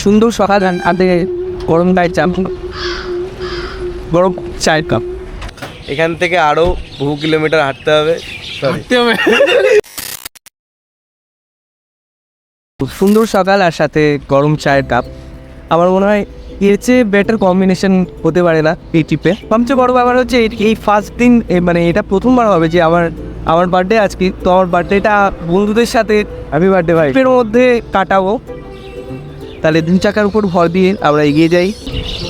সুন্দর সকাল হাতে গরম গরম চায়ের কাপ। এখান থেকে আরো বহু কিলোমিটার হাঁটতে হবে। সুন্দর সকাল আর সাথে গরম চায়ের কাপ, আমার মনে হয় এর চেয়ে বেটার কম্বিনেশন হতে পারে না এই ট্রিপে। সবচেয়ে বড় ব্যাপার হচ্ছে এই ফার্স্ট দিন, মানে এটা প্রথমবার হবে যে আমার বার্থডে আজকে, তো আমার বার্থডেটা বন্ধুদের সাথে হ্যাপি বার্থডে ভাই এর মধ্যে কাটাবো। তাহলে 2 চাকার উপর ভর দিয়ে আমরা এগিয়ে যাই।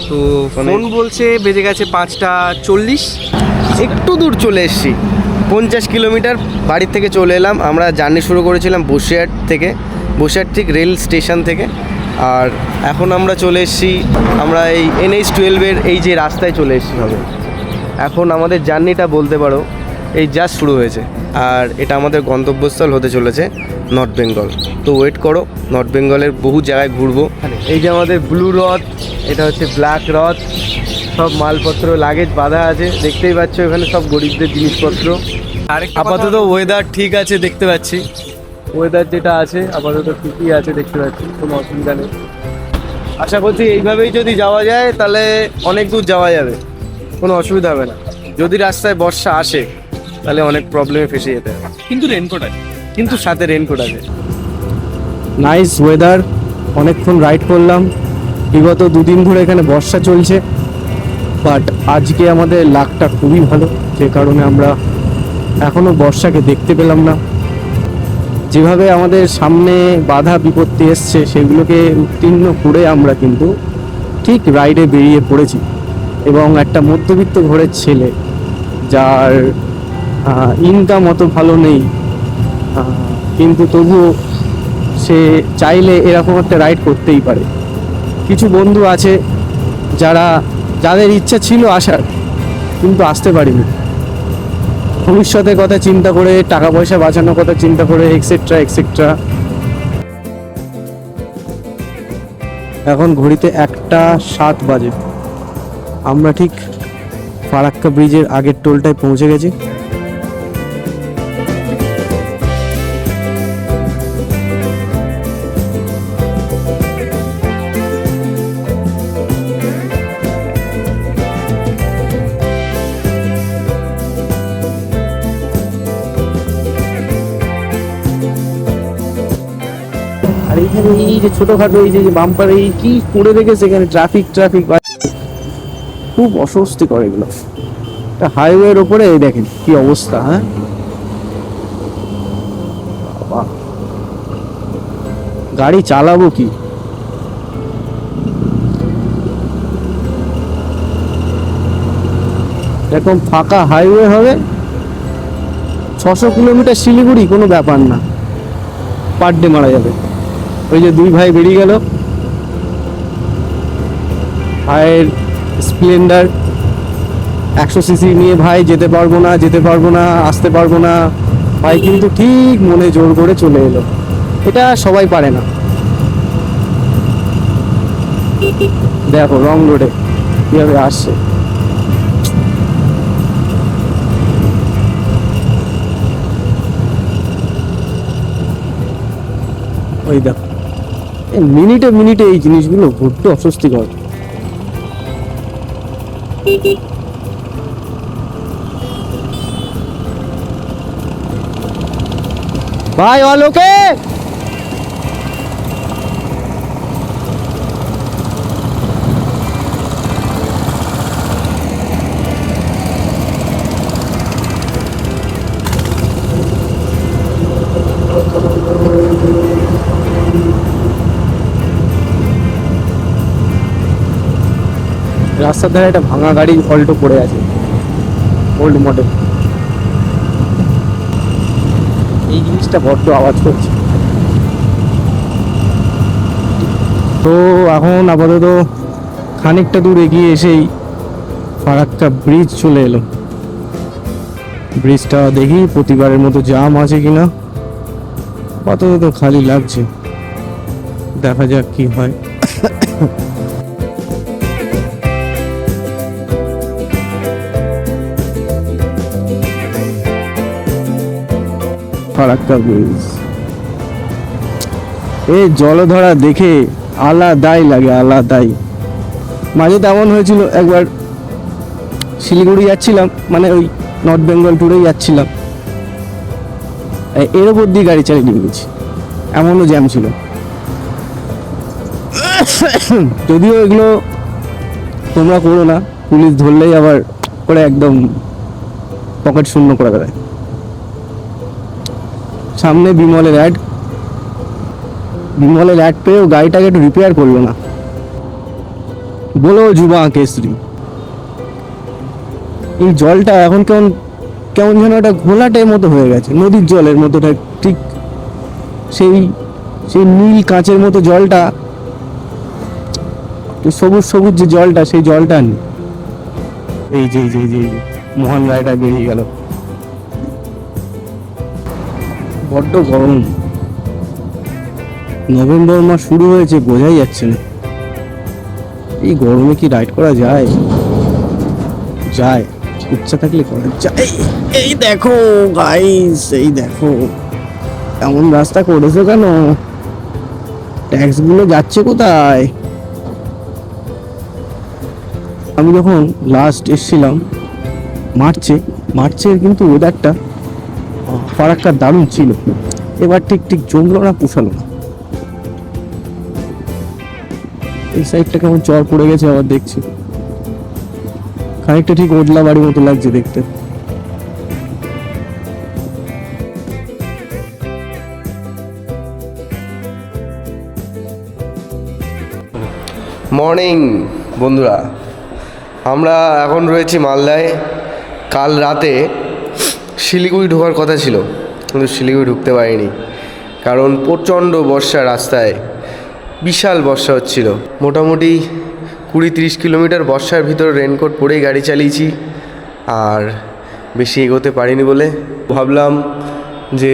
তো ফোন বলছে বেজে গেছে 5:40। একটু দূর চলে এসেছি, 50 কিলোমিটার বাড়ির থেকে চলে এলাম। আমরা জার্নি শুরু করেছিলাম বসিরহাট থেকে, বসিরহাট ঠিক রেল স্টেশন থেকে। আর এখন আমরা চলে এসেছি, আমরা এই NH-12 এই যে রাস্তায় চলে এসেছি হবে। এখন আমাদের জার্নিটা বলতে পারো এই জাস্ট শুরু হয়েছে, আর এটা আমাদের গন্তব্যস্থল হতে চলেছে নর্থ বেঙ্গল। তো ওয়েট করো, নর্থ বেঙ্গলের বহু জায়গায় ঘুরবো। এই যে আমাদের ব্লু রথ, এটা হচ্ছে ব্ল্যাক রথ, সব মালপত্র লাগেজ বাঁধা আছে, দেখতেই পাচ্ছ এখানে সব গরিবদের জিনিসপত্র। আপাতত ওয়েদার ঠিক আছে, দেখতে পাচ্ছি ওয়েদার যেটা আছে আপাতত ঠিকই আছে, দেখতে পাচ্ছি কোনো অসুবিধা নেই। আশা করছি এইভাবেই যদি যাওয়া যায় তাহলে অনেক দূর যাওয়া যাবে, কোনো অসুবিধা হবে না। যদি রাস্তায় বর্ষা আসে তাহলে অনেক প্রবলেমে ফেসে যেতে হবে, কিন্তু রেনকোট আছে, কিন্তু সাথে রেনকোট আছে। নাইস ওয়েদার, অনেকক্ষণ রাইড করলাম। বিগত 2 দিন ধরে এখানে বর্ষা চলছে, বাট আজকে আমাদের লাকটা খুবই ভালো, যে কারণে আমরা এখনও বর্ষাকে দেখতে পেলাম না। যেভাবে আমাদের সামনে বাধা বিপত্তি এসছে সেগুলোকে উত্তীর্ণ করে আমরা কিন্তু ঠিক রাইডে বেরিয়ে পড়েছি। এবং একটা মধ্যবিত্ত ঘরের ছেলে, যার ইনকাম অত ভালো নেই, কিন্তু তবুও সে চাইলে এরকম একটা রাইড করতেই পারে। কিছু বন্ধু আছে যাদের ইচ্ছা ছিল আসার, কিন্তু আসতে পারিনি, ভবিষ্যতের কথা চিন্তা করে, টাকা পয়সা বাঁচানোর কথা চিন্তা করে, এক্সেট্রা এক্সেট্রা। এখন ঘড়িতে 1:07 বাজে। আমরা ঠিক ফারাক্কা ব্রিজের আগের টোলটায় পৌঁছে গেছি। আর এইখানে এই যে ছোটখাটো এই যে বাম্পার এই কি করে রেখেছে এখানে, ট্রাফিক খুব অস্বস্তিকর এগুলো। হাইওয়ের ওপরে দেখেন কি অবস্থা। হ্যাঁ, গাড়ি চালাবো কি? এরকম ফাঁকা হাইওয়ে হবে, 600 কিলোমিটার শিলিগুড়ি কোনো ব্যাপার না, পার ডে মারা যাবে। ওই যে 2 ভাই বেরিয়ে গেল, ভাইয়ের স্প্লেন্ডার 100 সিসি নিয়ে। ভাই যেতে পারবো না, আসতে পারবো না। ভাই কিন্তু ঠিক মনে জোর করে চলে এলো। এটা সবাই পারে না। দেখো রং রোডে কিভাবে আসছে। ওই দেখো, মিনিটে এই জিনিসগুলো ঘুরতে অস্বস্তিকর। ভাই অলোকে রাস্তার ধারে একটা ভাঙা গাড়ি অল্টো পড়ে আছে, ওল্ড মডেল। এই জিনিসটা বড্ড আওয়াজ করছে। তো এখন আপাতত খানিকটা দূর এগিয়ে এসেই ফারাক্কা ব্রিজ চলে এলো। ব্রিজটা দেখি প্রতিবারের মতো জাম আছে কিনা। আপাতত তো খালি লাগছে, দেখা যাক কি হয়। ফারাক্কা ব্রিজ, এই জলধারা দেখে আলাদাই লাগে, আলাদাই। মাঝে তেমন হয়েছিল একবার, শিলিগুড়ি যাচ্ছিলাম, মানে ওই নর্থ বেঙ্গল ট্যুরেই যাচ্ছিলাম, এর ওপর দিয়ে গাড়ি চালিয়ে নিয়ে গেছি, এমনও জ্যাম ছিল। যদিও এগুলো তোমরা করো না, পুলিশ ধরলেই আবার করে একদম পকেট শূন্য করে দেয়। সামনে বিমলের অ্যাড পেয়েও গাড়িটাকে একটু রিপেয়ার করলো না, বলো যুবা কেসরি। এই জলটা এখন কেমন কেমন যেন একটা ঘোলাটের মতো হয়ে গেছে, নদীর জলের মতো, ঠিক সেই সেই নীল কাঁচের মতো জলটা, সবুজ সবুজ যে জলটা, সেই জলটা নেই। এই যে মোহন রায়টা বেরিয়ে গেল। বড্ড গরম, নভেম্বর মাস শুরু হয়েছে, বোঝাই যাচ্ছে না। এই গরমে কি রাইড করা যায়? ইচ্ছা থাকলে করা যায়। এই দেখো গাইস, এই দেখো এমন রাস্তা করেছে কেন? ট্যাক্স গুলো যাচ্ছে কোথায়? আমি যখন লাস্ট এসেছিলাম মার্চের কিন্তু ওয়েদারটা ফারাক্কার দারুণ ছিল। এবার ঠিক জমলো না, পুষালো না। এই সাইডটা কেমন চর পড়ে গেছে আবার দেখছি, খানিকটা ঠিক ওদলা বাড়ির মতো লাগছে দেখতে। মর্নিং বন্ধুরা, আমরা এখন রয়েছি মালদায়। কাল রাতে শিলিগুড়ি ঢোকার কথা ছিল, কিন্তু শিলিগুড়ি ঢুকতে পারিনি, কারণ প্রচণ্ড বর্ষা। রাস্তায় বিশাল বর্ষা হচ্ছিল, মোটামুটি 20-30 কিলোমিটার বর্ষার ভিতরে রেনকোট পরেই গাড়ি চালিয়েছি, আর বেশি এগোতে পারিনি বলে ভাবলাম যে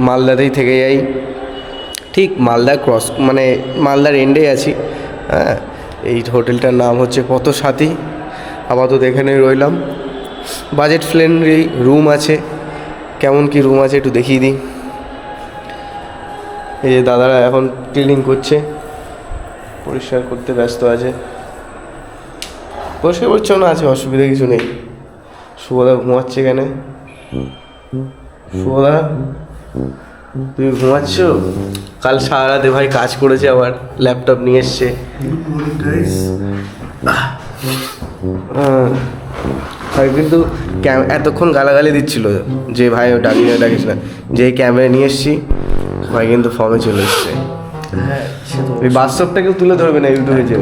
মালদাতেই থেকে যাই। ঠিক মালদা মানে মালদার এন্ডে আছি। হ্যাঁ, এই হোটেলটার নাম হচ্ছে পথসাথী। আপাতত এখানে রইলাম। বাজেট ফ্রেন্ডলি রুম আছে। কেমন কি রুম আছে একটু দেখিয়ে দিই। এই যে দাদারা এখন ক্লিনিং করছে, পরিষ্কার করতে ব্যস্ত আছে। পরিষ্কার পরিচ্ছন্ন আছে, অসুবিধা কিছু নেই। শুভদা ঘুমাচ্ছে এখানে। শুভদা, তুমি ঘুমাচ্ছ? কাল সারা রাতে ভাই কাজ করেছে, আবার ল্যাপটপ নিয়ে এসছে। ভাই কিন্তু এতক্ষণ গালাগালি দিচ্ছিল যে ভাই ডাকিস না, যে ক্যামেরা নিয়ে এসছি, ভাই কিন্তু ফর্মে চলে এসছে। এই বাস্তবটাকেও তুলে ধরবে না ইউটিউবে, যে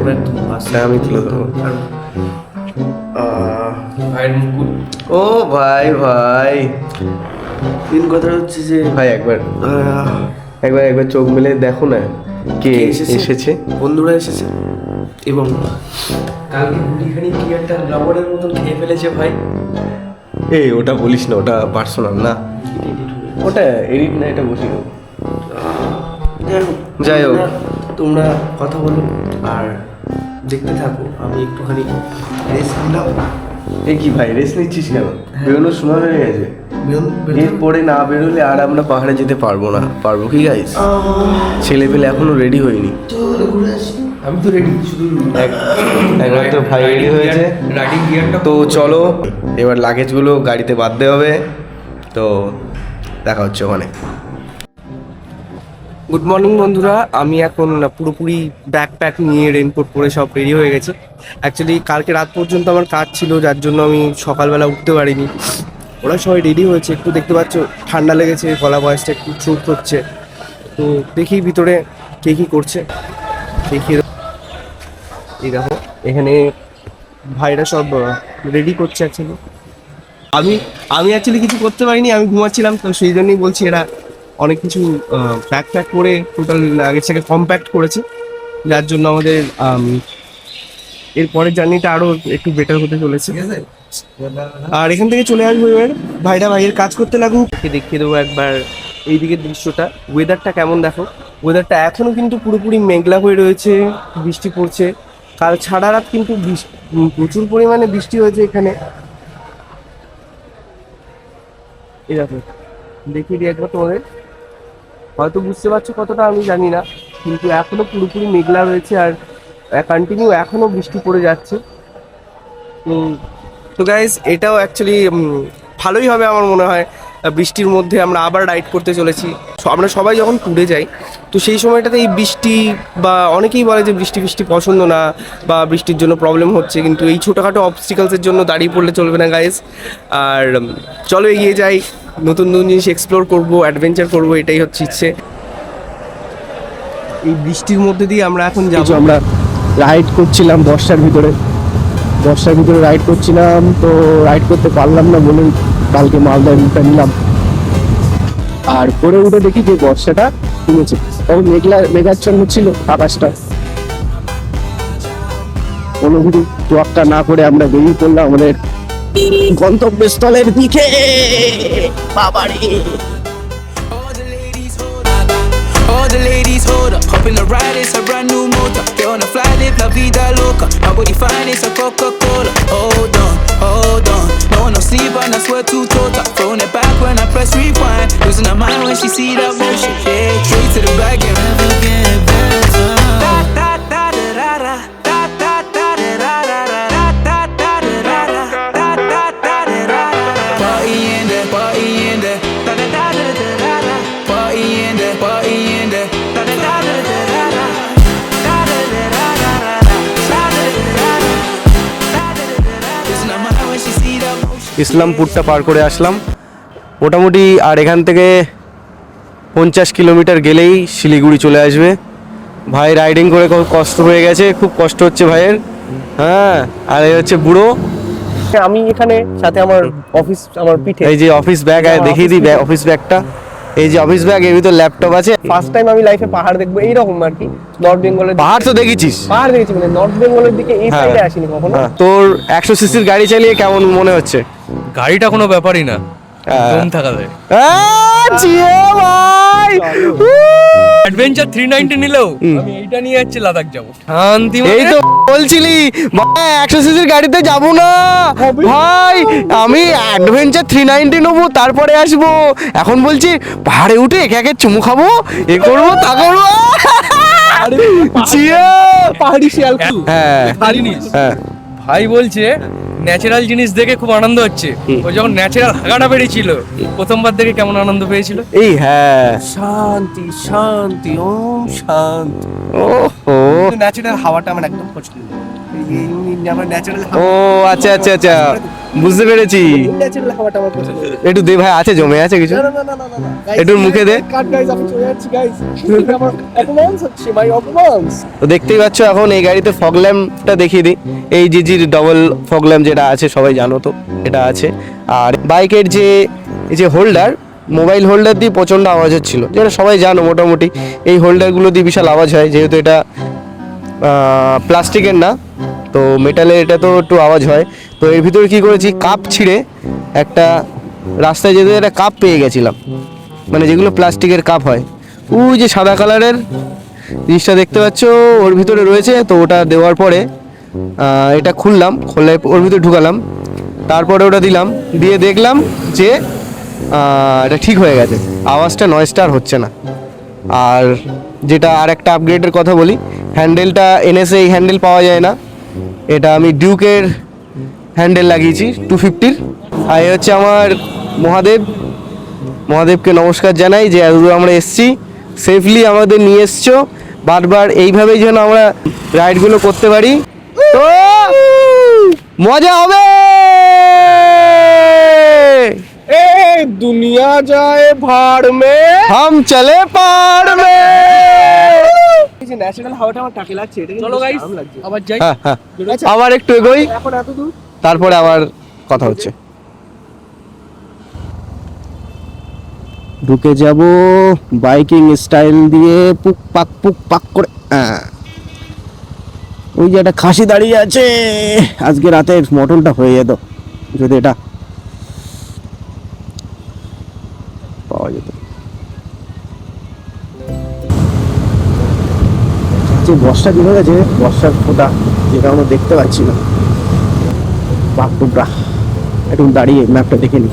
আমি তুলে ধরবো। ও ভাই মেন কথা হচ্ছে যে ভাই একবার চোখ মেলে দেখো না কে এসেছে। বন্ধুরা এসেছে, এবং কালকে গুটিখানি কি একটা লবণের মতন খেয়ে ফেলেছে ভাই। এই ওটা বলিস না, ওটা পার্সোনাল না, ওটা এডিট না, এটা বসে দেবো। যাই হোক, তোমরা কথা বলো আর দেখতে থাকো, আমি একটুখানি রেস্ট নিলাম। এই কি ভাই রেস্ট নিচ্ছিস কেন? বেরোনোর সময় হয়ে গেছে। এরপরে না বেরোলে আর আমরা পাহাড়ে যেতে পারবো কি গাইস? ছেলেপেলে এখনো রেডি হয়নি। আমি তো রেডি, শুধু একবার তো ভাই রেডি হয়েছে, রাইডিং গিয়ারটা। তো চলো এবার লাগেজগুলো গাড়িতে বাঁধতে হবে। তো দেখা হচ্ছে ওখানে। গুড মর্নিং বন্ধুরা, আমি এখন পুরোপুরি ব্যাকপ্যাক নিয়ে রেনকোট পরে সব রেডি হয়ে গেছে। অ্যাকচুয়ালি কালকে রাত পর্যন্ত আমার কাজ ছিল, যার জন্য আমি সকালবেলা উঠতে পারিনি। ওরা সবাই রেডি হয়েছে, একটু দেখতে পাচ্ছ ঠান্ডা লেগেছে, গলা ভয়েসটা একটু চুট হচ্ছে। তো দেখি ভিতরে কে কী করছে, দেখি। এই দেখো এখানে ভাইরা সব রেডি করছে। অ্যাকচুয়ালি আমি অ্যাকচুয়ালি কিছু করতে পারিনি, আমি ঘুমাচ্ছিলাম, তো সেই জন্যই বলছি এরা অনেক কিছু প্যাক করে টোটাল আগের থেকে কম্প্যাক্ট করেছে, যার জন্য আমাদের এর পরের জার্নিটা আরও একটু বেটার হতে চলেছে। আর এখান থেকে চলে আসবো এবার, ভাইরা ভাইয়ের কাজ করতে লাগুক। দেখিয়ে দেবো একবার এইদিকের দৃশ্যটা, ওয়েদারটা কেমন দেখো। ওয়েদারটা এখনও কিন্তু পুরোপুরি মেঘলা হয়ে রয়েছে, বৃষ্টি পড়ছে। কাল সারা রাত কিন্তু প্রচুর পরিমাণে বৃষ্টি হয়েছে এখানে। এই দেখো দেখিয়ে দিই একবার তোমাদের, হয়তো বুঝতে পারছো কতটা আমি জানি না, কিন্তু এখনো পুরোপুরি মেঘলা রয়েছে আর কন্টিনিউ এখনো বৃষ্টি পড়ে যাচ্ছে। তো গাইজ এটাও অ্যাকচুয়ালি ভালোই হবে আমার মনে হয়। বৃষ্টির মধ্যে আমরা আবার রাইড করতে চলেছি। আমরা সবাই যখন ট্যুরে যাই তো সেই সময়টাতে এই বৃষ্টি, বা অনেকেই বলে যে বৃষ্টি পছন্দ না বা বৃষ্টির জন্য প্রবলেম হচ্ছে, কিন্তু এই ছোটোখাটো অবস্টিকালসের জন্য দাঁড়িয়ে পড়লে চলবে না গাইজ। আর চলো এগিয়ে যাই, নতুন নতুন জিনিস এক্সপ্লোর করবো, অ্যাডভেঞ্চার করবো, এটাই হচ্ছে ইচ্ছে। এই বৃষ্টির মধ্যে দিয়ে আমরা এখন যাবো। আমরা রাইড করছিলাম বর্ষার ভিতরে রাইড করছিলাম, তো রাইড করতে পারলাম না বলে কালকে মালদায় রুটটা নিলাম। আর পরে উঠে দেখি যে বর্ষাটা কমেছে, তবে মেঘাচ্ছন্ন ছিল আকাশটা। কোনো কিছু তোয়াক্কা না করে আমরা বেরিয়ে পড়লাম আমাদের গন্তব্যস্থলের দিকে। বাবারে All the ladies hold up, hop in the ride, it's a brand new motor. Get on the fly, live la vida loca. My body fine, it's a Coca-Cola. Hold on, no one no sleep and I swear to total. Throwing it back when I press rewind, losing her mind when she see that motion. Yeah, straight to the back and never get better. Da da da da da da da da da da da da da da da da da da da. Party in there, party in there. Da da da da da da. Party in there, party in there. Da da da da da da. Da da da da da da. Da da da da da. Losing her mind when she see that motion. ইসলামপুরটা পার করে আসলাম মোটামুটি। আর এখান থেকে 50 kilometre গেলেই শিলিগুড়ি চলে আসবে। ভাই riding করে খুব কষ্ট হয়ে গেছে, খুব কষ্ট হচ্ছে ভাইয়ের। হ্যাঁ, আর এই হচ্ছে বুড়ো। আমি এখানে সাথে আমার অফিস, আমার পিঠে এই যে অফিস ব্যাগ, দেখিয়ে দিই অফিস ব্যাগটা। এই যে অফিস ব্যাগ, এর ভিতর ল্যাপটপ আছে। ফার্স্ট টাইম আমি লাইফে পাহাড় দেখবো এইরকম আর কি। নর্থ বেঙ্গলের পাহাড় তো দেখেছিস? পাহাড় দেখেছি, মানে নর্থ বেঙ্গলের দিকে এই হ্যাঁ। সাইডে আসিনি কখনো। তোর 100 সিসির গাড়ি চালিয়ে কেমন মনে হচ্ছে? গাড়িটা কোনো ব্যাপারই না, হ্যাঁ। দম থাকা যায়। জিও ভাই, অ্যাডভেঞ্চার 390 নিলেও আমি এইটা নিয়ে যাচ্ছি লাদাখ যাবো শান্তি। এই তো বলছিলি ভাই 100 সিসির গাড়িতে যাব না ভাই, আমি অ্যাডভেঞ্চার 390 নেবো তারপরে আসবো। এখন বলছি পাহাড়ে উঠে একে একে চুমু খাবো, এ করবো তা করবো। জিও পাহাড়ি শিয়াল হ্যাঁ জিনিস হ্যাঁ ভাই বলছে ন্যাচারাল জিনিস দেখে খুব আনন্দ হচ্ছে। ও যখন ন্যাচারাল হাগাটা বেরিয়েছিল প্রথমবার দেখে কেমন আনন্দ পেয়েছিল। এই হ্যাঁ, শান্তি শান্তি ওম শান্তি। ওহো, ন্যাচারাল হাওয়াটা আমার একদম পছন্দ। আমার ন্যাচারাল ও আচ্ছা আচ্ছা আচ্ছা, বুঝতে পেরেছি। ন্যাচারাল হাওয়াটা আমার পছন্দ। একটু দে ভাই, আছে জমে আছে কিছু, না না না না না গাইস, একটু মুখে দে। কাট গাইস, আমি চলে যাচ্ছি গাইস। আমার অপমানস হচ্ছে, মাই অপমানস। তো দেখতেই পাচ্ছ এখন এই গাড়িতে ফগ ল্যাম্পটা দেখিয়ে দিই। এই জিজির ডবল ফগ ল্যাম্প যেটা আছে সবাই জানো তো, এটা আছে। আর বাইকের যে হোল্ডার, মোবাইল হোল্ডার দিয়ে প্রচণ্ড আওয়াজ হচ্ছিল, যেটা সবাই জানো মোটামুটি। এই হোল্ডারগুলো দিয়ে বিশাল আওয়াজ হয়, যেহেতু এটা প্লাস্টিকের না তো মেটালের, এটা তো একটু আওয়াজ হয়। তো এর ভিতরে কি করেছি, কাপ ছিঁড়ে একটা রাস্তায় যেতে একটা কাপ পেয়ে গেছিলাম, মানে যেগুলো প্লাস্টিকের কাপ হয়। ওই যে সাদা কালারের জিনিসটা দেখতে পাচ্ছ ওর ভিতরে রয়েছে। তো ওটা দেওয়ার পরে এটা খুললাম, খুলে ওর ভিতরে ঢুকালাম, তারপরে ওটা দিলাম, দিয়ে দেখলাম যে এটা ঠিক হয়ে গেছে, আওয়াজটা নয়েজটা আর হচ্ছে না। আর যেটা আর একটা আপগ্রেডের কথা বলি, হ্যান্ডেলটা এনএসএ এই হ্যান্ডেল পাওয়া যায় না, এটা আমি ডিউকের হ্যান্ডেল লাগিয়েছি 250-র। আর এ হচ্ছে আমার মহাদেবকে নমস্কার জানাই যে এতদূর আমরা এসছি, সেফলি আমাদের নিয়ে এসছো। বারবার এইভাবেই যেন আমরা রাইডগুলো করতে পারি, তো মজা হবে। এই দুনিয়া যায় ভাড় মে, হাম চলে পাহাড় মে। এই যে ন্যাচারাল হাওয়াটা আমার টাকে লাগছে, এটা চলো গাইস আবার যাই। হ্যাঁ হ্যাঁ, আবার একটু এগোই, এখন এত দূর তারপরে আবার কথা হচ্ছে। ঢুকে যাব বাইকিং স্টাইল দিয়ে, পুক পাক করে। ওই যে একটা খাসি দাঁড়িয়ে আছে, আজকে রাতে মটনটা হয়ে যেত যদি এটা পাওয়া যেত। যে বর্ষা দিন হয়ে গেছে, বর্ষার ফোঁটা যেটা আমরা দেখতে পাচ্ছি না। বাঘটুকরা একটু দাঁড়িয়ে ম্যাপটা দেখে নি।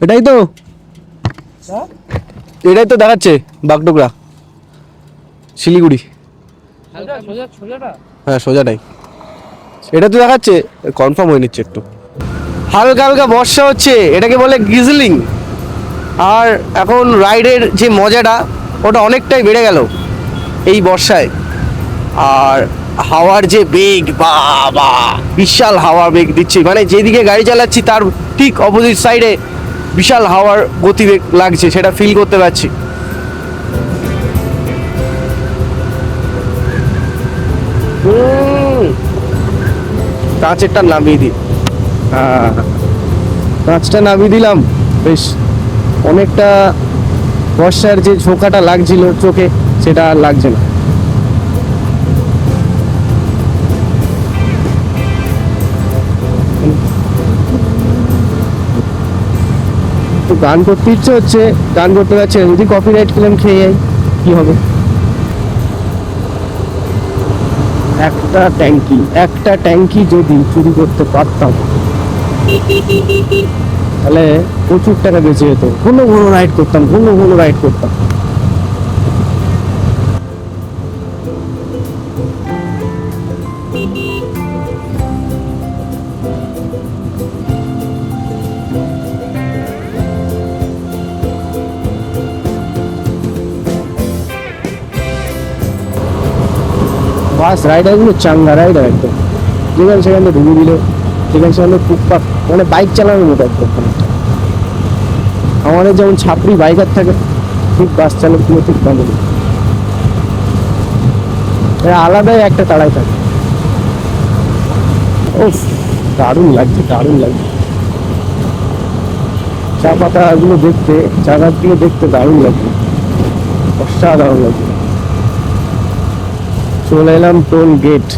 এটাই তো, এটাই তো দেখাচ্ছে বাগডোগরা শিলিগুড়ি। হ্যাঁ সোজাটাই, এটা তো দেখাচ্ছে, কনফার্ম হয়ে নিচ্ছে একটু। হালকা হালকা বর্ষা হচ্ছে, এটাকে বলে গিজলিং। আর এখন রাইডের যে মজাটা ওটা অনেকটাই বেড়ে গেল এই বর্ষায়। আর হাওয়ার যে বেগ, বাবা বিশাল হাওয়ার বেগ দিচ্ছে, মানে যেদিকে গাড়ি চালাচ্ছি তার ঠিক অপোজিট সাইডে বিশাল হাওয়ার গতিবেগ লাগছে, সেটা ফিল করতে পারছি। কাঁচেরটা নামিয়ে দিই, হ্যাঁ কাঁচটা নামিয়ে দিলাম। বেশ অনেকটা বর্ষার যে ঝোঁকাটা লাগছিল চোখে সেটা আর লাগছে না। তো গান করতে ইচ্ছে হচ্ছে, গান করতে পারছে না। যদি কপিরাইট ক্লেম খেয়ে যাই কি হবে? একটা ট্যাঙ্কি যদি চুরি করতে পারতাম তাহলে প্রচুর টাকা বেঁচে যেত। ঘন ঘন রাইড করতাম। বাস রাইডারগুলো চাঙ্গা রাইডার একদম, যেখানে সেখানে ঢুকে দিল, যেখানে সেখানে টুকপাক, মানে বাইক চালানোর মতো একদম। আমাদের যেমন ছাপড়ি বাইকার থাকে, ঠিক বাস চালকগুলো ঠিক তেমন। এরা আলাদাই একটা তাড়াই থাকে। ও দারুণ লাগছে। চা পাতাগুলো দেখতে, চাকার দিকে দেখতে দারুণ লাগছে, অসাধারণ লাগছে। চলে এলাম টোল গেট।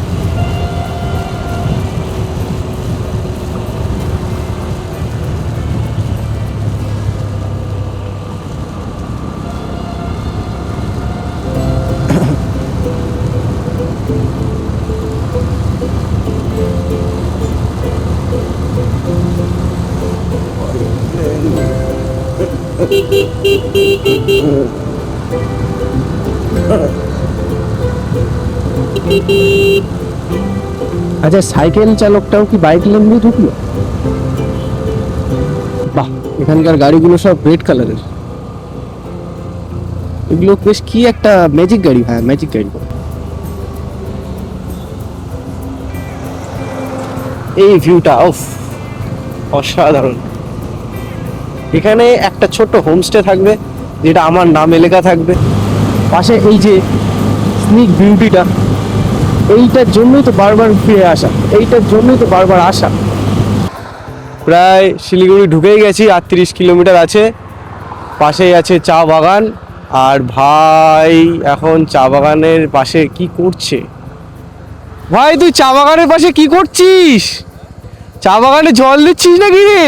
আচ্ছা সাইকেল চালকটাও কি বাইক লেন দিয়ে ঢুকলো? বাহ, এখানকার গাড়িগুলো সব রেড কালারের। এগুলো বেশ কি একটা ম্যাজিক গাড়ি। হ্যাঁ ম্যাজিক গাড়ি। এই ভিউটা অফ অসাধারণ। এখানে একটা ছোট্ট হোমস্টে থাকবে যেটা আমার নামে লেখা থাকবে। পাশে এই যে স্নিক বিউটিটা, এইটার জন্যই তো বারবার ফিরে আসা, আসা। প্রায় শিলিগুড়ি ঢুকেই গেছি, 38 কিলোমিটার আছে। পাশেই আছে চা বাগান। আর ভাই এখন চা বাগানের পাশে কি করছে? ভাই তুই চা বাগানের পাশে কি করছিস? চা বাগানে জল দিচ্ছিস নাকি রে?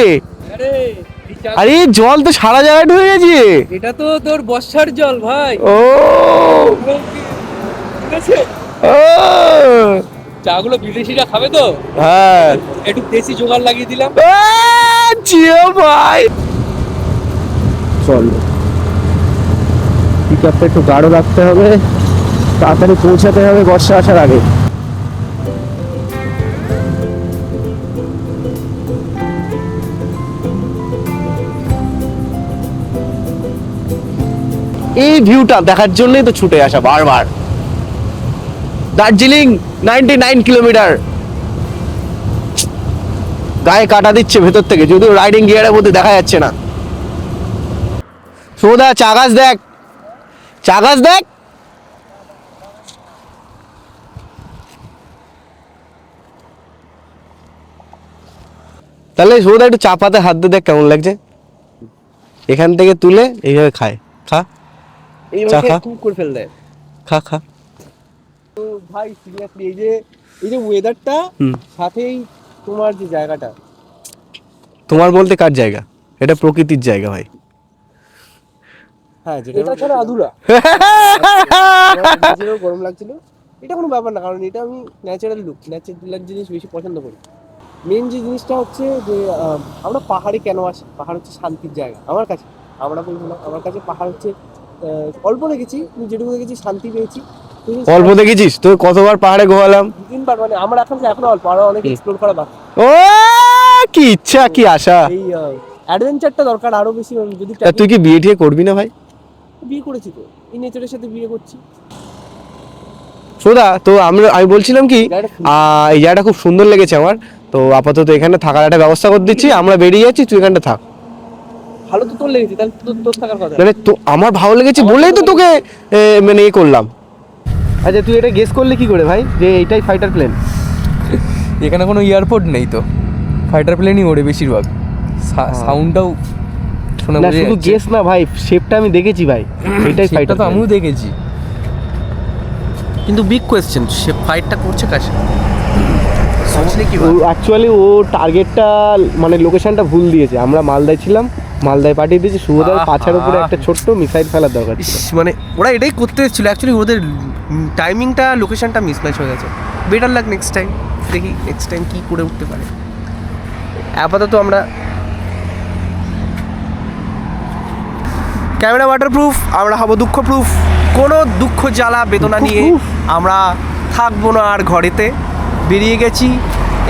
আরে জল তো সারা জায়গায় ঢুকে গেছে। এটা তো তোর বর্ষার জল ভাই। ও ঠিক আছে, ও চাগুলো বিদেশিরা খাবে তো, হ্যাঁ একটু দেশি জোগাড় লাগিয়ে দিলাম। জিও ভাই চল, পিক আপটা একটু গাঢ় রাখতে হবে, তাড়াতাড়ি পৌঁছাতে হবে বর্ষা আসার আগে। এই ভিউটা দেখার জন্যই তো ছুটে আসা বারবার। দার্জিলিং 99 কিলোমিটার, গায়ে কাটা দিচ্ছে ভেতর থেকে, যদিও রাইডিং গিয়ারের মধ্যে দেখা যাচ্ছে না। সোদা চা গাছ দেখ, তাহলে সোদা একটু চা পাতে হাত দিয়ে দেখ কেমন লাগছে। এখান থেকে তুলে এইভাবে খায়, খা চা খা, করে ফেল দেয়। খা। তো ভাই সিরিয়াসলি এই যে ওয়েদারটা, সাথেই তোমার যে জায়গাটা, তোমার বলতে কার জায়গা? এটা প্রকৃতির জায়গা ভাই। হ্যাঁ যেটা ছাড়া আধুরা। নিজেরও গরম লাগছিল, এটা কোনো ব্যাপার না, কারণ এটা আমি ন্যাচারাল জিনিস বেশি পছন্দ করি। মেন যে জিনিসটা হচ্ছে যে আমরা পাহাড়ে কেন আসি, পাহাড় হচ্ছে শান্তির জায়গা আমার কাছে। আমরা বলবো না, আমার কাছে পাহাড় হচ্ছে অল্প দেখেছি কিন্তু যেটুকু দেখেছি শান্তি পেয়েছি। অল্প দেখেছিস? তো কতবার পাহাড়ে ঘোরালাম। 2-3 বার, মানে আমার এখনো অল্প, আরো অনেক এক্সপ্লোর করা বাকি। ও কি ইচ্ছা, কি আশা। এই অ্যাডভেঞ্চারটা দরকার আরো বেশি, যদি তা তুই কি বিয়ে টিয়ে করবি না ভাই? বিয়ে করেছি তো, এই নেচারের সাথে বিয়ে করছি। সোদা, তো আমি বলছিলাম কি, এই জায়গাটা খুব সুন্দর লেগেছে আমার। তো আপাতত এখানে থাকার একটা ব্যবস্থা করে দিচ্ছি, আমরা বেরিয়ে যাচ্ছি, তুই এখানটা থাক। ভালো তো তোর লেগেছে, তাহলে তোর থাকার কথা। মানে তো আমার ভালো লেগেছে বলেই তো তোকে মানে এ করলাম। আচ্ছা তুই এটা গেস করলে কি করে ভাই যে এইটাই ফাইটার প্লেন? এখানে কোনো এয়ারপোর্ট নেই তো, ফাইটার প্লেনই ওড়ে বেশিরভাগ, সাউন্ডটাও শোনা না বোঝা শুধু যাচ্ছে। গেস না ভাই, শেপটা আমি দেখেছি ভাই, এইটাই সেটা ফাইটার তো আমিও দেখেছি, কিন্তু বিগ কোয়েশ্চেন, সে ফাইটটা করছে কাছে অ্যাকচুয়ালি ও টার্গেটটা মানে লোকেশনটা ভুল দিয়েছে। আমরা মালদায় ছিলাম, মালদায় পাঠিয়ে দিয়েছি। শুভদার পাছার উপরে একটা ছোট্ট মিসাইল ফেলার দরকার ছিল। মানে ওরা এটাই করতে এসেছিল অ্যাকচুয়ালি, ওদের টাইমিংটা, লোকেশনটা মিসম্যাচ হয়ে গেছে। বেটার লাক নেক্সট টাইম, দেখি নেক্সট টাইম কী করে উঠতে পারে। আপাতত আমরা ক্যামেরা ওয়াটারপ্রুফ, আমরা হব দুঃখ প্রুফ। কোনো দুঃখ জ্বালা বেদনা নিয়ে আমরা থাকবো না আর ঘরেতে। বেরিয়ে গেছি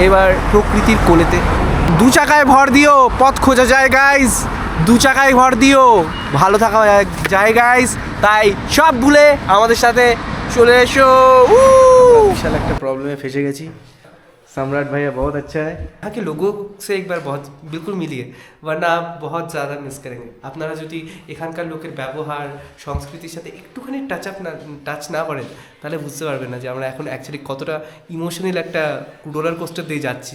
এবার প্রকৃতির কোলেতে। 2 চাকায় ভর দিও, পথ খোঁজা যায় গাইজ। 2 চাকায় ভর দিও, ভালো থাকা যায় গাইজ। তাই সব ভুলে আমাদের সাথে চলে এসো। বিশাল একটা প্রবলেমে ফেসে গেছি। सम्राट भैया बहुत अच्छा है। यहाँ के लोगों से एक बार बहुत बिल्कुल मिलिए, वरना आप बहुत ज़्यादा मिस करेंगे। আপনারা যদি এখানকার লোকের ব্যবহার সংস্কৃতির সাথে একটুখানি টাচ না করেন তাহলে বুঝতে পারবেন না যে আমরা এখন অ্যাকচুয়ালি কতটা ইমোশনাল একটা রোলার কোস্টার দিয়ে যাচ্ছি।